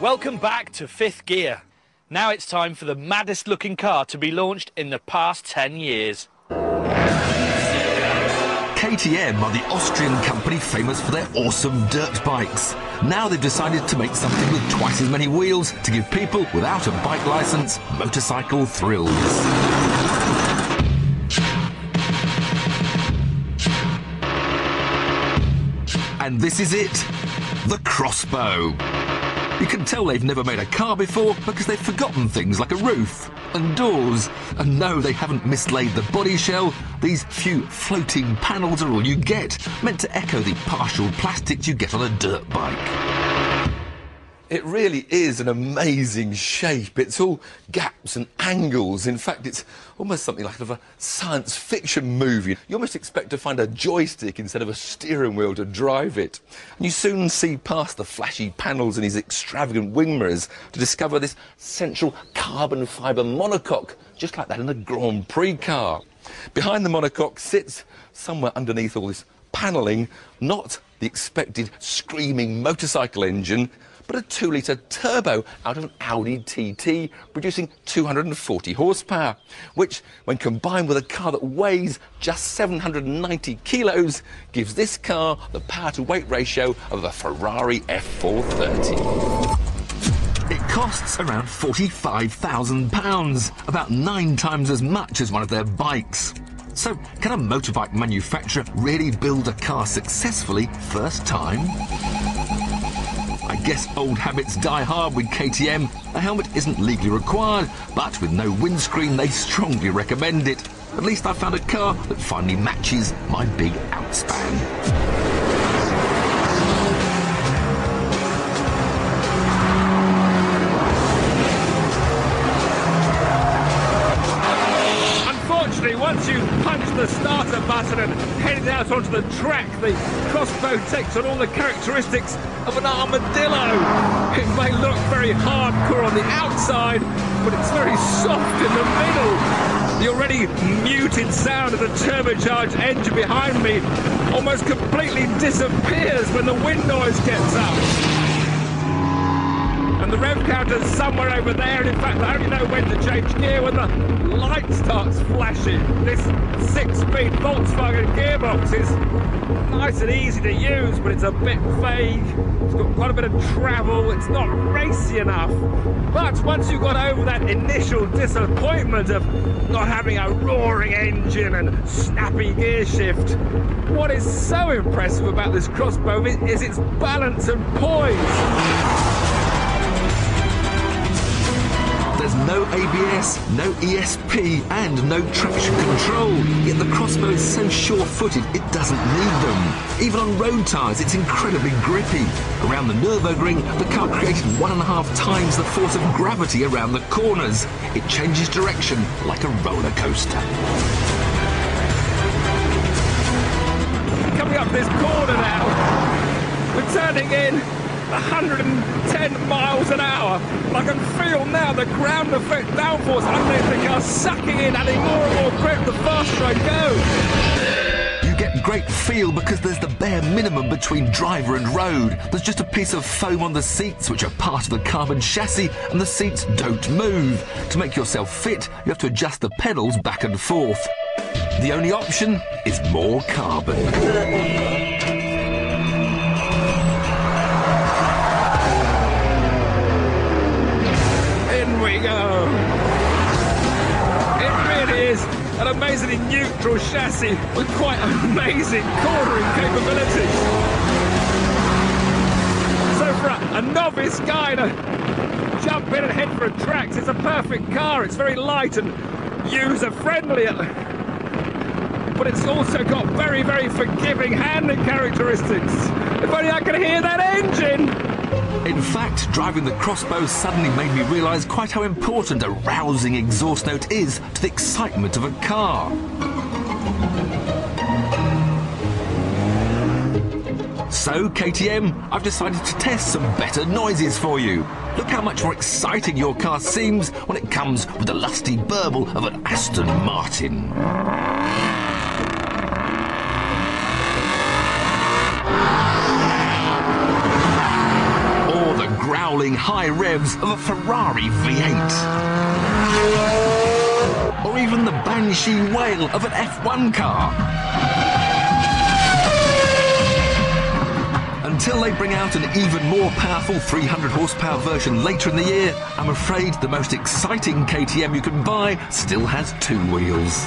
Welcome back to Fifth Gear. Now it's time for the maddest looking car to be launched in the past 10 years. KTM are the Austrian company famous for their awesome dirt bikes. Now they've decided to make something with twice as many wheels to give people without a bike licence motorcycle thrills. And this is it, the Crossbow. You can tell they've never made a car before because they've forgotten things like a roof and doors. And no, they haven't mislaid the body shell. These few floating panels are all you get, meant to echo the partial plastics you get on a dirt bike. It really is an amazing shape. It's all gaps and angles. In fact, it's almost something like a science fiction movie. You almost expect to find a joystick instead of a steering wheel to drive it. And you soon see past the flashy panels and these extravagant wing mirrors to discover this central carbon fibre monocoque, just like that in a Grand Prix car. Behind the monocoque sits, somewhere underneath all this panelling, not the expected screaming motorcycle engine, but a 2-litre turbo out of an Audi TT, producing 240 horsepower, which, when combined with a car that weighs just 790 kilos, gives this car the power-to-weight ratio of a Ferrari F430. It costs around £45,000, about 9 times as much as one of their bikes. So, can a motorbike manufacturer really build a car successfully first time? I guess old habits die hard with KTM. A helmet isn't legally required, but with no windscreen, they strongly recommend it. At least I found a car that finally matches my big outspan. Once you punch the starter button and headed out onto the track, the Crossbow takes on all the characteristics of an armadillo. It may look very hardcore on the outside, but it's very soft in the middle. The already muted sound of the turbocharged engine behind me almost completely disappears when the wind noise gets up. And the rev counter's somewhere over there, and in fact I only know when to change gear when the light starts flashing. This 6-speed Volkswagen gearbox is nice and easy to use, but it's a bit vague. It's got quite a bit of travel, it's not racy enough. But once you've got over that initial disappointment of not having a roaring engine and snappy gear shift, what is so impressive about this Crossbow is its balance and poise. There's no ABS, no ESP and no traction control, yet the Crossbow is so sure-footed it doesn't need them. Even on road tyres it's incredibly grippy. Around the Nürburgring, the car created 1.5 times the force of gravity around the corners. It changes direction like a roller coaster. Coming up this corner now, we're turning in 110 miles an hour. I can feel now the ground effect downforce underneath the car sucking in, adding more and more grip the faster I go. You get great feel because there's the bare minimum between driver and road. There's just a piece of foam on the seats, which are part of the carbon chassis, and the seats don't move. To make yourself fit, you have to adjust the pedals back and forth. The only option is more carbon. An amazingly neutral chassis with quite amazing cornering capabilities. So for a novice guy to jump in and head for a track, it's a perfect car. It's very light and user-friendly, but it's also got very, very forgiving handling characteristics. If only I could hear that engine! In fact, driving the Crossbow suddenly made me realise quite how important a rousing exhaust note is to the excitement of a car. So, KTM, I've decided to test some better noises for you. Look how much more exciting your car seems when it comes with the lusty burble of an Aston Martin. howling high revs of a Ferrari V8. Or even the banshee wail of an F1 car. Until they bring out an even more powerful 300 horsepower version later in the year, I'm afraid the most exciting KTM you can buy still has two wheels.